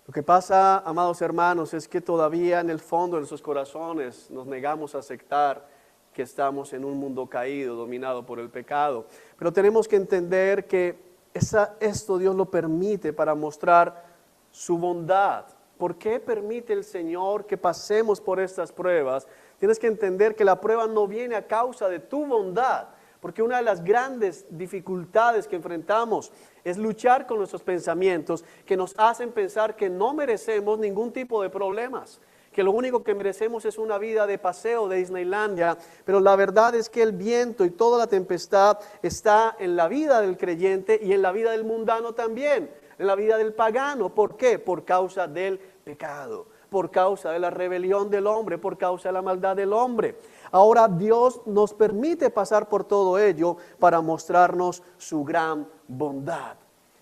Lo que pasa, amados hermanos, es que todavía en el fondo de nuestros corazones nos negamos a aceptar que estamos en un mundo caído, dominado por el pecado. Pero tenemos que entender que esto Dios lo permite para mostrar su bondad. ¿Por qué permite el Señor que pasemos por estas pruebas? Tienes que entender que la prueba no viene a causa de tu bondad. Porque una de las grandes dificultades que enfrentamos es luchar con nuestros pensamientos que nos hacen pensar que no merecemos ningún tipo de problemas, que lo único que merecemos es una vida de paseo de Disneylandia, pero la verdad es que el viento y toda la tempestad está en la vida del creyente y en la vida del mundano también, en la vida del pagano. ¿Por qué? Por causa del pecado, por causa de la rebelión del hombre, por causa de la maldad del hombre. Ahora Dios nos permite pasar por todo ello para mostrarnos su gran bondad.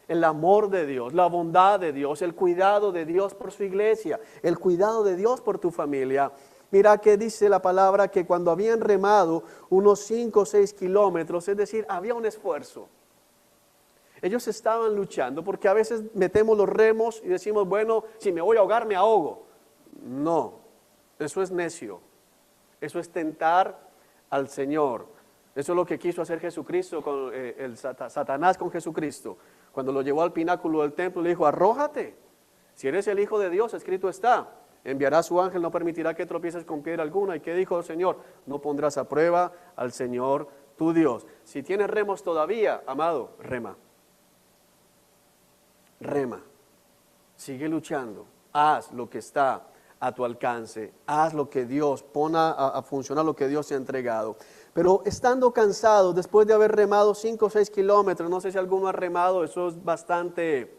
El amor de Dios, la bondad de Dios, el cuidado de Dios por su iglesia, el cuidado de Dios por tu familia. Mira que dice la palabra que cuando habían remado unos 5 o 6 kilómetros, es decir, había un esfuerzo. Ellos estaban luchando porque a veces metemos los remos y decimos, bueno, si me voy a ahogar, me ahogo. No, eso es necio. Eso es tentar al Señor. Eso es lo que quiso hacer Jesucristo con Satanás con Jesucristo. Cuando lo llevó al pináculo del templo, le dijo, arrójate. Si eres el Hijo de Dios, escrito está. Enviará a su ángel, no permitirá que tropieces con piedra alguna. ¿Y qué dijo el Señor? No pondrás a prueba al Señor tu Dios. Si tienes remos todavía, amado, rema. Rema. Sigue luchando. Haz lo que está a tu alcance, haz lo que Dios, pon a funcionar lo que Dios te ha entregado. Pero estando cansado, después de haber remado 5 o 6 kilómetros, no sé si alguno ha remado, eso es bastante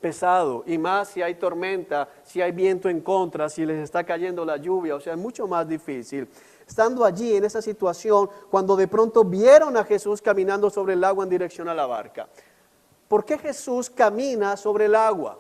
pesado, y más si hay tormenta, si hay viento en contra, si les está cayendo la lluvia, o sea, es mucho más difícil. Estando allí en esa situación, cuando de pronto vieron a Jesús caminando sobre el agua en dirección a la barca. ¿Por qué Jesús camina sobre el agua?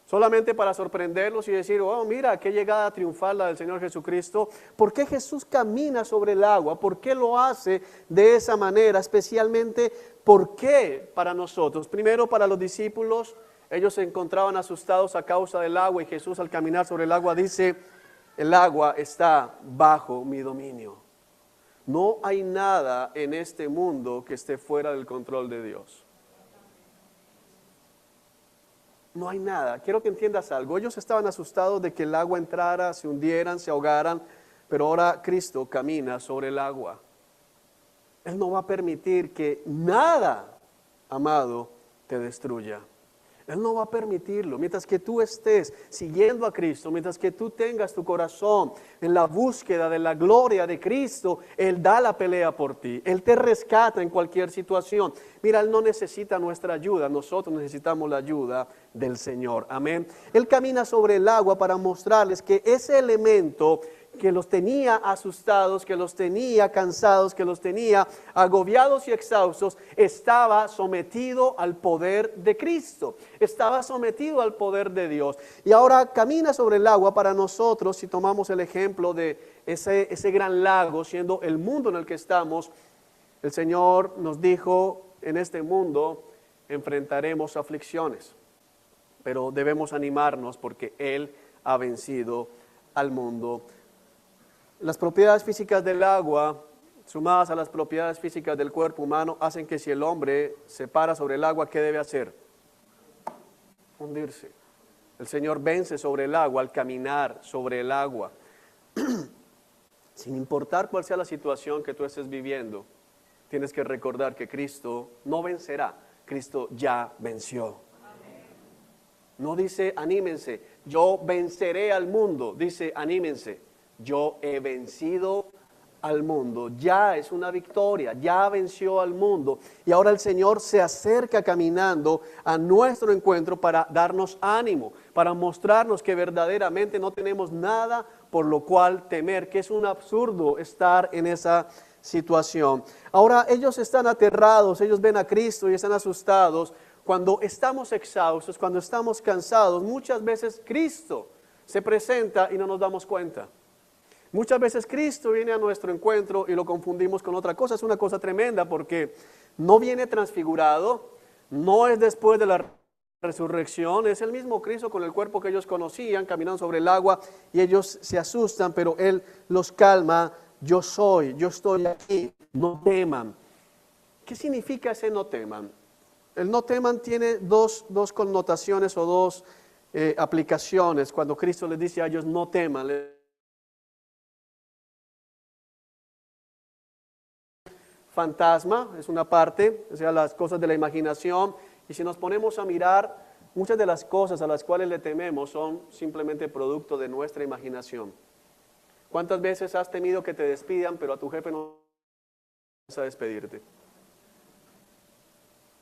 Solamente para sorprenderlos y decir, oh, mira, qué llegada triunfal la del Señor Jesucristo. ¿Por qué Jesús camina sobre el agua? ¿Por qué lo hace de esa manera? Especialmente, ¿por qué para nosotros? Primero, para los discípulos, ellos se encontraban asustados a causa del agua y Jesús al caminar sobre el agua dice, el agua está bajo mi dominio. No hay nada en este mundo que esté fuera del control de Dios. No hay nada. Quiero que entiendas algo. Ellos estaban asustados de que el agua entrara, se hundieran, se ahogaran, pero ahora Cristo camina sobre el agua. Él no va a permitir que nada, amado, te destruya. Él no va a permitirlo. Mientras que tú estés siguiendo a Cristo, mientras que tú tengas tu corazón en la búsqueda de la gloria de Cristo, Él da la pelea por ti. Él te rescata en cualquier situación. Mira, Él no necesita nuestra ayuda, nosotros necesitamos la ayuda del Señor. Amén. Él camina sobre el agua para mostrarles que ese elemento que los tenía asustados, que los tenía cansados, que los tenía agobiados y exhaustos, estaba sometido al poder de Cristo, estaba sometido al poder de Dios. Y ahora camina sobre el agua para nosotros, si tomamos el ejemplo de ese gran lago, siendo el mundo en el que estamos. El Señor nos dijo, en este mundo enfrentaremos aflicciones, pero debemos animarnos porque Él ha vencido al mundo. Las propiedades físicas del agua, sumadas a las propiedades físicas del cuerpo humano, hacen que si el hombre se para sobre el agua, ¿qué debe hacer? Hundirse. El Señor vence sobre el agua al caminar sobre el agua. Sin importar cuál sea la situación que tú estés viviendo, tienes que recordar que Cristo no vencerá, Cristo ya venció. No dice anímense, yo venceré al mundo, dice anímense. Yo he vencido al mundo, ya es una victoria, ya venció al mundo. Y ahora el Señor se acerca caminando a nuestro encuentro para darnos ánimo, para mostrarnos que verdaderamente no tenemos nada por lo cual temer, que es un absurdo estar en esa situación. Ahora ellos están aterrados, ellos ven a Cristo y están asustados. Cuando estamos exhaustos, cuando estamos cansados, muchas veces Cristo se presenta y no nos damos cuenta. Muchas veces Cristo viene a nuestro encuentro y lo confundimos con otra cosa. Es una cosa tremenda porque no viene transfigurado, no es después de la resurrección, es el mismo Cristo con el cuerpo que ellos conocían, caminando sobre el agua y ellos se asustan, pero Él los calma. Yo estoy aquí, no teman. ¿Qué significa ese no teman? El no teman tiene dos connotaciones o dos aplicaciones. Cuando Cristo les dice a ellos no teman, fantasma, es una parte, o sea, las cosas de la imaginación, y si nos ponemos a mirar, muchas de las cosas a las cuales le tememos son simplemente producto de nuestra imaginación. ¿Cuántas veces has temido que te despidan, pero a tu jefe no vas a despedirte?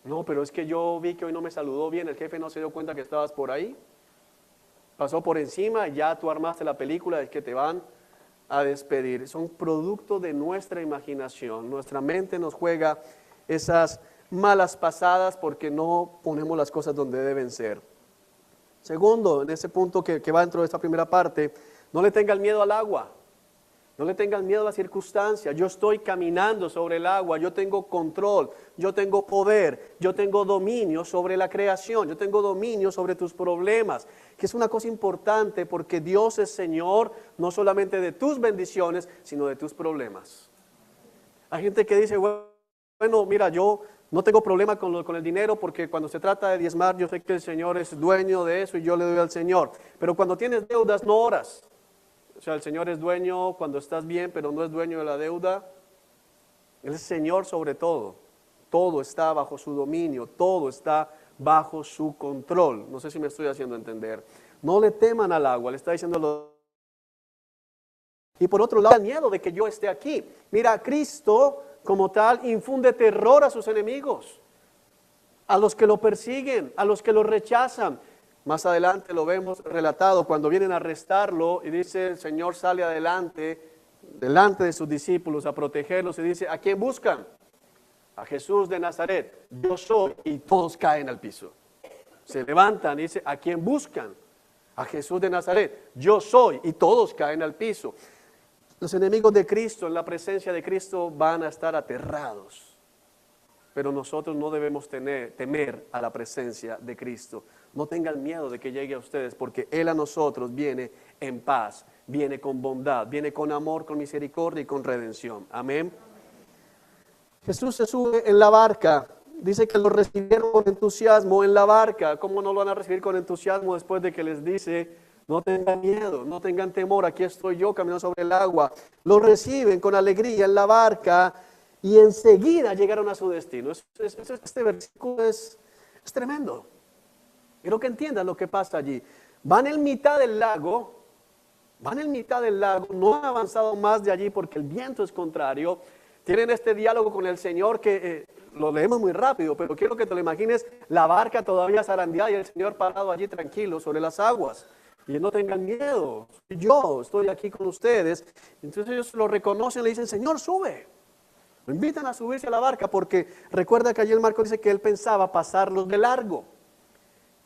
No, pero es que yo vi que hoy no me saludó bien, el jefe no se dio cuenta que estabas por ahí, pasó por encima y ya tú armaste la película de que te van a despedir. Son producto de nuestra imaginación. Nuestra mente nos juega esas malas pasadas porque no ponemos las cosas donde deben ser. Segundo, en ese punto que va dentro de esta primera parte, no le tengan miedo al agua. No le tengan miedo a la circunstancia. Yo estoy caminando sobre el agua, yo tengo control, yo tengo poder, yo tengo dominio sobre la creación, yo tengo dominio sobre tus problemas, que es una cosa importante porque Dios es Señor no solamente de tus bendiciones, sino de tus problemas. Hay gente que dice, bueno, mira, yo no tengo problema con el dinero porque cuando se trata de diezmar, yo sé que el Señor es dueño de eso y yo le doy al Señor. Pero cuando tienes deudas, no oras. O sea, el Señor es dueño cuando estás bien, pero no es dueño de la deuda. Él es Señor sobre todo. Todo está bajo su dominio, todo está bajo su control. No sé si me estoy haciendo entender. No le teman al agua, le está diciendo. Y por otro lado, el miedo de que yo esté aquí. Mira, Cristo como tal infunde terror a sus enemigos, a los que lo persiguen, a los que lo rechazan. Más adelante lo vemos relatado cuando vienen a arrestarlo y dice el Señor sale delante de sus discípulos a protegerlos y dice, ¿a quién buscan? A Jesús de Nazaret, yo soy, y todos caen al piso. Se levantan y dice, ¿a quién buscan? A Jesús de Nazaret, yo soy, y todos caen al piso. Los enemigos de Cristo en la presencia de Cristo van a estar aterrados. Pero nosotros no debemos temer a la presencia de Cristo. No tengan miedo de que llegue a ustedes, porque Él a nosotros viene en paz, viene con bondad, viene con amor, con misericordia y con redención. Amén. Jesús se sube en la barca. Dice que lo recibieron con entusiasmo en la barca. ¿Cómo no lo van a recibir con entusiasmo después de que les dice, no tengan miedo, no tengan temor, aquí estoy yo caminando sobre el agua? Lo reciben con alegría en la barca. Y enseguida llegaron a su destino. Este versículo es tremendo. Quiero que entiendan lo que pasa allí. Van en mitad del lago, no han avanzado más de allí porque el viento es contrario. Tienen este diálogo con el Señor que lo leemos muy rápido, pero quiero que te lo imagines, la barca todavía zarandeada y el Señor parado allí tranquilo sobre las aguas. Y no tengan miedo, yo estoy aquí con ustedes. Entonces ellos lo reconocen, le dicen, Señor, sube. Lo invitan a subirse a la barca porque recuerda que allí el Marco dice que él pensaba pasarlos de largo.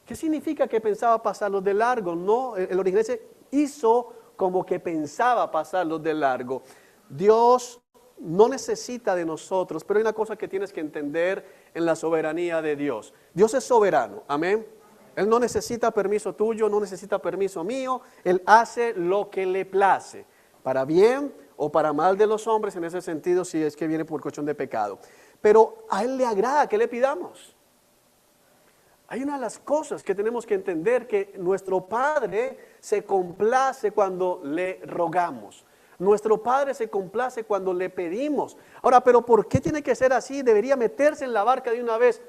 ¿Qué significa que pensaba pasarlos de largo? No, el original hizo como que pensaba pasarlos de largo. Dios no necesita de nosotros, pero hay una cosa que tienes que entender en la soberanía de Dios. Dios es soberano, amén. Él no necesita permiso tuyo, no necesita permiso mío. Él hace lo que le place, para bien o para mal de los hombres, en ese sentido, si es que viene por cuestión de pecado. Pero a Él le agrada que le pidamos. Hay una de las cosas que tenemos que entender, que nuestro Padre se complace cuando le rogamos. Nuestro Padre se complace cuando le pedimos. Ahora, ¿pero por qué tiene que ser así? Debería meterse en la barca de una vez.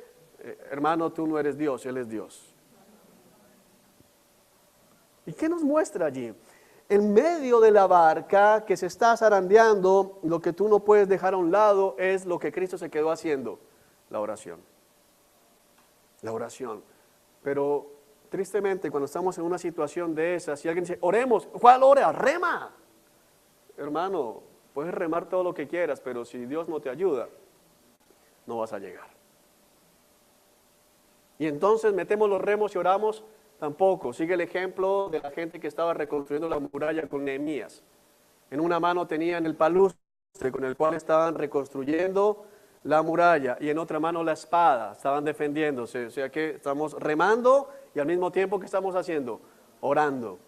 Hermano, tú no eres Dios, Él es Dios. ¿Y qué nos muestra allí? En medio de la barca que se está zarandeando, lo que tú no puedes dejar a un lado es lo que Cristo se quedó haciendo, la oración. La oración. Pero tristemente cuando estamos en una situación de esa, si alguien dice, oremos, ¿cuál ora? Rema. Hermano, puedes remar todo lo que quieras, pero si Dios no te ayuda, no vas a llegar. Y entonces metemos los remos y oramos, tampoco. Sigue el ejemplo de la gente que estaba reconstruyendo la muralla con Nehemías. En una mano tenían el palustre con el cual estaban reconstruyendo la muralla y en otra mano la espada, estaban defendiéndose. O sea que estamos remando y al mismo tiempo que estamos haciendo, orando.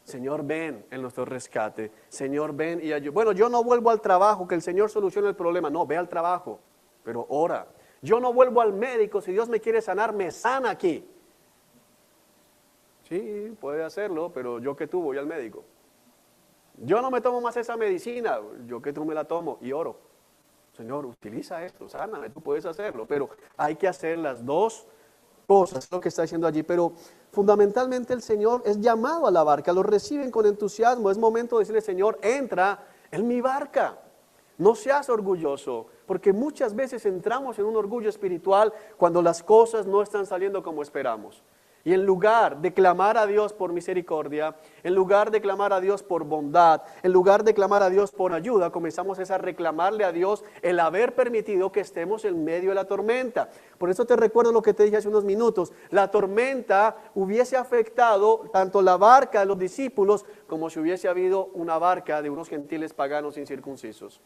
Señor, ven en nuestro rescate. Señor, ven y ayuda. Bueno, yo no vuelvo al trabajo, que el Señor solucione el problema. No, ve al trabajo, pero ora. Yo no vuelvo al médico, si Dios me quiere sanar, me sana aquí. Sí, puede hacerlo, pero yo que tú voy al médico. Yo no me tomo más esa medicina, yo que tú me la tomo y oro. Señor, utiliza esto, sáname, tú puedes hacerlo, pero hay que hacer las dos cosas, es lo que está diciendo allí. Pero fundamentalmente el Señor es llamado a la barca, lo reciben con entusiasmo, es momento de decirle, Señor, entra en mi barca. No seas orgulloso, porque muchas veces entramos en un orgullo espiritual cuando las cosas no están saliendo como esperamos. Y en lugar de clamar a Dios por misericordia, en lugar de clamar a Dios por bondad, en lugar de clamar a Dios por ayuda, comenzamos a reclamarle a Dios el haber permitido que estemos en medio de la tormenta. Por eso te recuerdo lo que te dije hace unos minutos. La tormenta hubiese afectado tanto la barca de los discípulos como si hubiese habido una barca de unos gentiles paganos incircuncisos.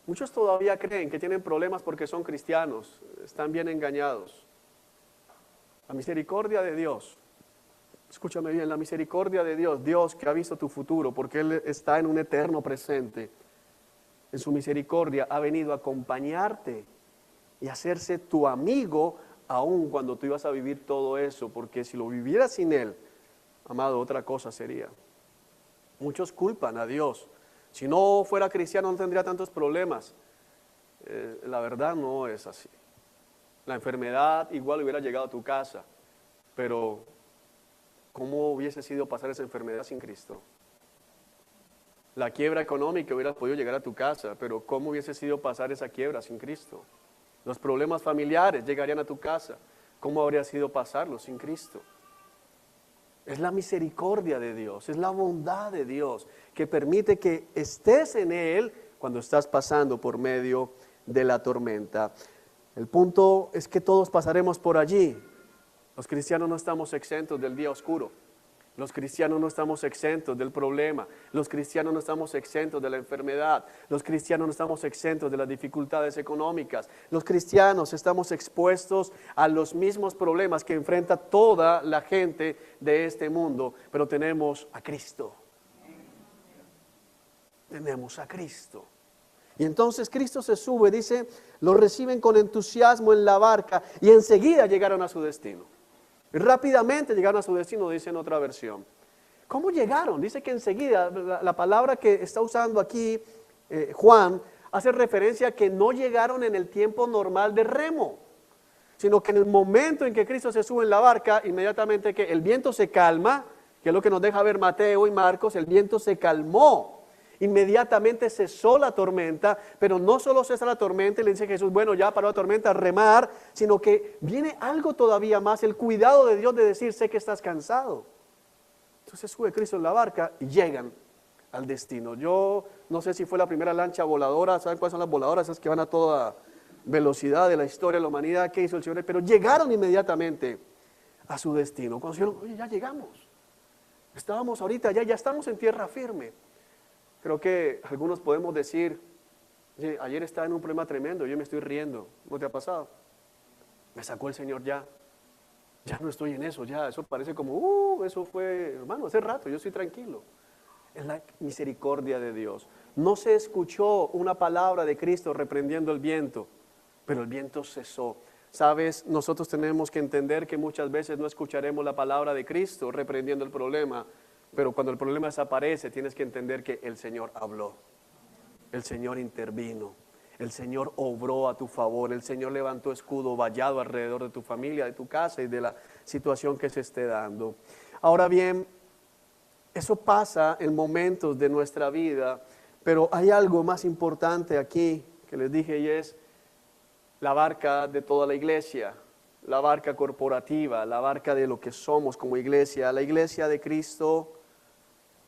Muchos todavía creen que tienen problemas porque son cristianos, están bien engañados. La misericordia de Dios, escúchame bien, la misericordia de Dios, Dios que ha visto tu futuro porque Él está en un eterno presente, en su misericordia ha venido a acompañarte y hacerse tu amigo aun cuando tú ibas a vivir todo eso, porque si lo vivieras sin Él, amado, otra cosa sería. Muchos culpan a Dios. Si no fuera cristiano no tendría tantos problemas. La verdad no es así. La enfermedad igual hubiera llegado a tu casa, pero ¿cómo hubiese sido pasar esa enfermedad sin Cristo? La quiebra económica hubiera podido llegar a tu casa, pero ¿cómo hubiese sido pasar esa quiebra sin Cristo? Los problemas familiares llegarían a tu casa, ¿cómo habría sido pasarlos sin Cristo? Es la misericordia de Dios, es la bondad de Dios que permite que estés en Él cuando estás pasando por medio de la tormenta. El punto es que todos pasaremos por allí. Los cristianos no estamos exentos del día oscuro. Los cristianos no estamos exentos del problema. Los cristianos no estamos exentos de la enfermedad. Los cristianos no estamos exentos de las dificultades económicas. Los cristianos estamos expuestos a los mismos problemas que enfrenta toda la gente de este mundo. Pero tenemos a Cristo. Tenemos a Cristo. Y entonces Cristo se sube, dice, lo reciben con entusiasmo en la barca y enseguida llegaron a su destino. Y rápidamente llegaron a su destino, dice en otra versión. ¿Cómo llegaron? Dice que enseguida, la palabra que está usando aquí Juan, hace referencia a que no llegaron en el tiempo normal de remo. sino que en el momento en que Cristo se sube en la barca, inmediatamente que el viento se calma, que es lo que nos deja ver Mateo y Marcos, el viento se calmó. Inmediatamente cesó la tormenta, pero no solo cesa la tormenta y le dice Jesús, bueno, ya paró la tormenta, remar, sino que viene algo todavía más, el cuidado de Dios de decir, sé que estás cansado. Entonces sube Cristo en la barca y llegan al destino. Yo no sé si fue la primera lancha voladora, ¿saben cuáles son las voladoras? Esas que van a toda velocidad de la historia de la humanidad que hizo el Señor, pero llegaron inmediatamente a su destino. Cuando dijeron, oye, ya llegamos, estábamos ahorita, ya estamos en tierra firme. Creo que algunos podemos decir, ayer estaba en un problema tremendo, yo me estoy riendo, ¿no te ha pasado? Me sacó el Señor ya no estoy en eso, ya, eso parece como, eso fue, hermano, hace rato, yo estoy tranquilo. Es la misericordia de Dios. No se escuchó una palabra de Cristo reprendiendo el viento, pero el viento cesó. Sabes, nosotros tenemos que entender que muchas veces no escucharemos la palabra de Cristo reprendiendo el problema, pero cuando el problema desaparece tienes que entender que el Señor habló, el Señor intervino, el Señor obró a tu favor, el Señor levantó escudo vallado alrededor de tu familia, de tu casa y de la situación que se esté dando. Ahora bien, eso pasa en momentos de nuestra vida, pero hay algo más importante aquí que les dije y es la barca de toda la iglesia, la barca corporativa, la barca de lo que somos como iglesia. La iglesia de Cristo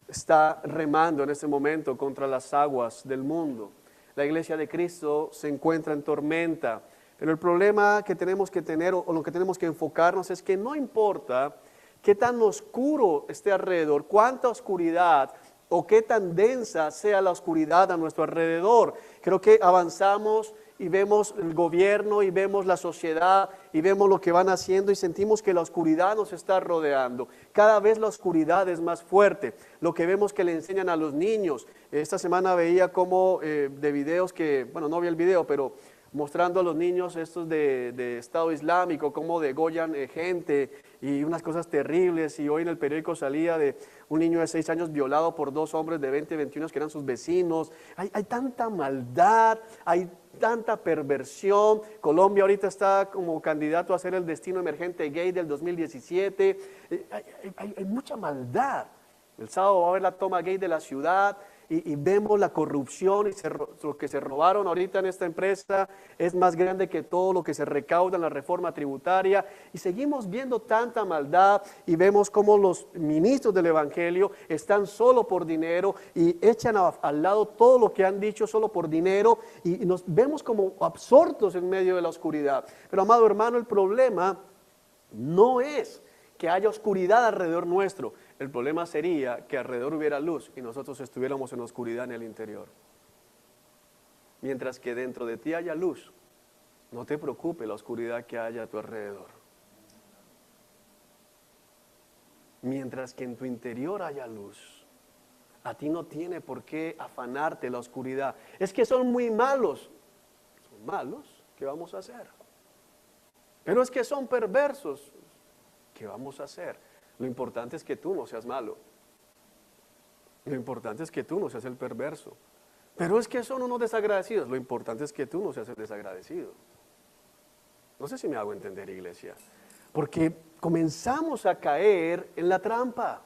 está remando en este momento contra las aguas del mundo. La iglesia de Cristo se encuentra en tormenta, pero el problema que tenemos que tener o lo que tenemos que enfocarnos es que no importa qué tan oscuro esté alrededor, cuánta oscuridad o qué tan densa sea la oscuridad a nuestro alrededor. Creo que avanzamos y vemos el gobierno y vemos la sociedad y vemos lo que van haciendo y sentimos que la oscuridad nos está rodeando. Cada vez la oscuridad es más fuerte. Lo que vemos que le enseñan a los niños. Esta semana veía como de videos que, bueno, no vi el video, pero mostrando a los niños estos de Estado Islámico, cómo degollan gente y unas cosas terribles. Y hoy en el periódico salía de un niño de 6 años violado por 2 hombres de 20, 21 que eran sus vecinos. Hay tanta maldad, hay tanta perversión. Colombia ahorita está como candidato a ser el destino emergente gay del 2017. Hay mucha maldad. El sábado va a haber la toma gay de la ciudad. Y vemos la corrupción y lo que se robaron ahorita en esta empresa es más grande que todo lo que se recauda en la reforma tributaria. Y seguimos viendo tanta maldad y vemos cómo los ministros del Evangelio están solo por dinero y echan al lado todo lo que han dicho solo por dinero y nos vemos como absortos en medio de la oscuridad. Pero amado hermano, el problema no es que haya oscuridad alrededor nuestro. El problema sería que alrededor hubiera luz y nosotros estuviéramos en oscuridad en el interior. Mientras que dentro de ti haya luz, no te preocupe la oscuridad que haya a tu alrededor. Mientras que en tu interior haya luz, a ti no tiene por qué afanarte la oscuridad. Es que son muy malos. ¿Son malos? ¿Qué vamos a hacer? Pero es que son perversos. ¿Qué vamos a hacer? Lo importante es que tú no seas malo. Lo importante es que tú no seas el perverso. Pero es que son unos desagradecidos. Lo importante es que tú no seas el desagradecido. No sé si me hago entender, iglesia. Porque comenzamos a caer en la trampa.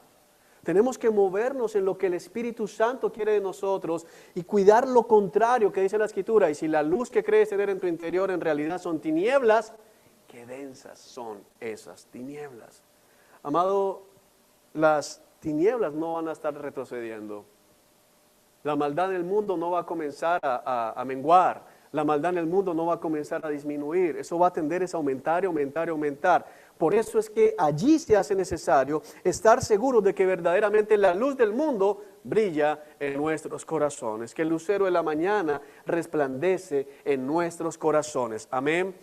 Tenemos que movernos en lo que el Espíritu Santo quiere de nosotros y cuidar lo contrario que dice la Escritura. Y si la luz que crees tener en tu interior en realidad son tinieblas, qué densas son esas tinieblas. Amado, las tinieblas no van a estar retrocediendo. La maldad en el mundo no va a comenzar a menguar. La maldad en el mundo no va a comenzar a disminuir. Eso va a tender a aumentar y aumentar y aumentar. Por eso es que allí se hace necesario estar seguros de que verdaderamente la luz del mundo brilla en nuestros corazones. Que el lucero de la mañana resplandece en nuestros corazones. Amén.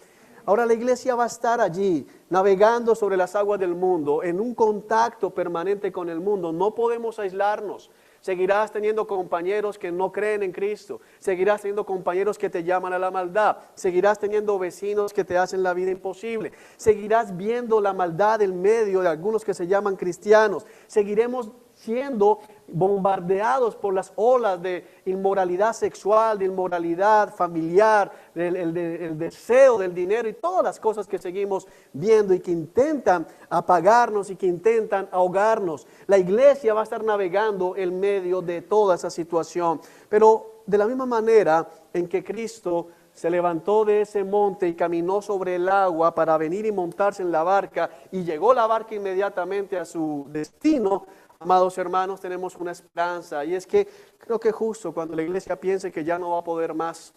Ahora la iglesia va a estar allí, navegando sobre las aguas del mundo, en un contacto permanente con el mundo. No podemos aislarnos. Seguirás teniendo compañeros que no creen en Cristo. Seguirás teniendo compañeros que te llaman a la maldad. Seguirás teniendo vecinos que te hacen la vida imposible. Seguirás viendo la maldad en medio de algunos que se llaman cristianos. Seguiremos siendo bombardeados por las olas de inmoralidad sexual, de inmoralidad familiar, el deseo del dinero y todas las cosas que seguimos viendo y que intentan apagarnos y que intentan ahogarnos. La iglesia va a estar navegando en medio de toda esa situación, pero de la misma manera en que Cristo se levantó de ese monte y caminó sobre el agua para venir y montarse en la barca, y llegó la barca inmediatamente a su destino. Amados hermanos, tenemos una esperanza, y es que creo que justo cuando la iglesia piense que ya no va a poder más,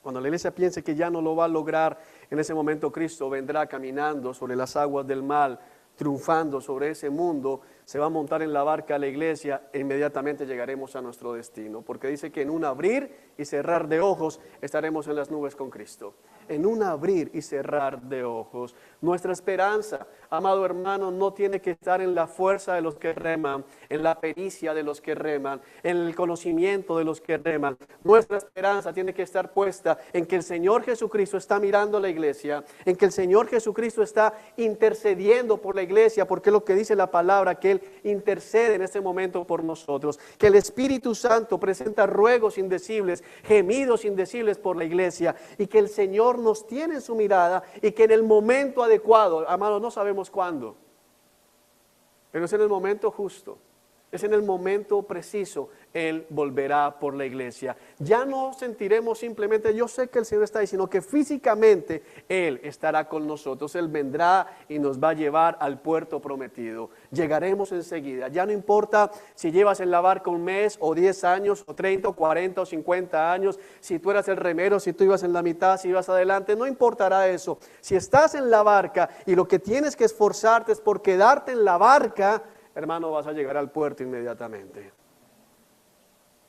cuando la iglesia piense que ya no lo va a lograr, en ese momento Cristo vendrá caminando sobre las aguas del mar, triunfando sobre ese mundo, se va a montar en la barca a la iglesia e inmediatamente llegaremos a nuestro destino, porque dice que en un abrir y cerrar de ojos estaremos en las nubes con Cristo. En un abrir y cerrar de ojos. Nuestra esperanza, amado hermano, no tiene que estar en la fuerza de los que reman, en la pericia de los que reman, en el conocimiento de los que reman. Nuestra esperanza tiene que estar puesta en que el Señor Jesucristo está mirando a la iglesia, en que el Señor Jesucristo está intercediendo por la iglesia, porque es lo que dice la palabra, que Él intercede en este momento por nosotros, que el Espíritu Santo presenta ruegos indecibles, gemidos indecibles por la iglesia, y que el Señor nos tiene en su mirada, y que en el momento adecuado, amados, no sabemos cuándo, pero es en el momento justo, es en el momento preciso, Él volverá por la iglesia. Ya no sentiremos simplemente, yo sé que el Señor está ahí, sino que físicamente Él estará con nosotros. Él vendrá y nos va a llevar al puerto prometido. Llegaremos enseguida. Ya no importa si llevas en la barca un mes, o 10 años, o 30, o 40, o 50 años, si tú eras el remero, si tú ibas en la mitad, si ibas adelante, no importará eso. Si estás en la barca y lo que tienes que esforzarte es por quedarte en la barca, hermano, vas a llegar al puerto inmediatamente.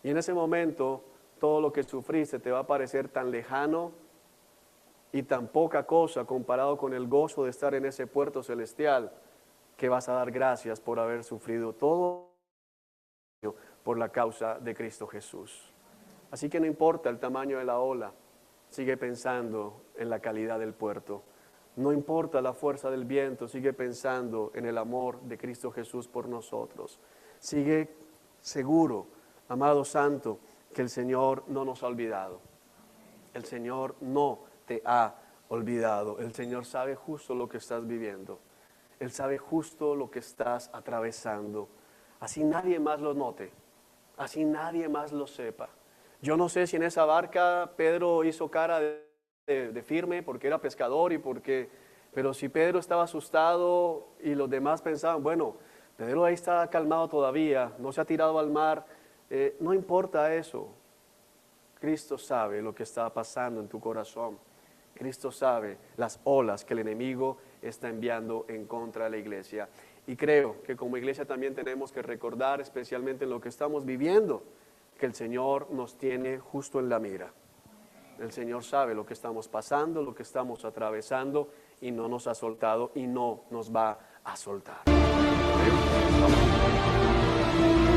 Y en ese momento, todo lo que sufriste te va a parecer tan lejano y tan poca cosa comparado con el gozo de estar en ese puerto celestial, que vas a dar gracias por haber sufrido todo por la causa de Cristo Jesús. Así que no importa el tamaño de la ola, sigue pensando en la calidad del puerto. No importa la fuerza del viento, sigue pensando en el amor de Cristo Jesús por nosotros. Sigue seguro, amado santo, que el Señor no nos ha olvidado. El Señor no te ha olvidado. El Señor sabe justo lo que estás viviendo. Él sabe justo lo que estás atravesando. Así nadie más lo note, así nadie más lo sepa. Yo no sé si en esa barca Pedro hizo cara de firme porque era pescador pero si Pedro estaba asustado y los demás pensaban, bueno, Pedro ahí está calmado todavía, no se ha tirado al mar, no importa eso. Cristo sabe lo que está pasando en tu corazón. Cristo sabe las olas que el enemigo está enviando en contra de la iglesia. Y creo que como iglesia también tenemos que recordar, especialmente en lo que estamos viviendo, que el Señor nos tiene justo en la mira. El Señor sabe lo que estamos pasando, lo que estamos atravesando, y no nos ha soltado y no nos va a soltar. ¿Amén?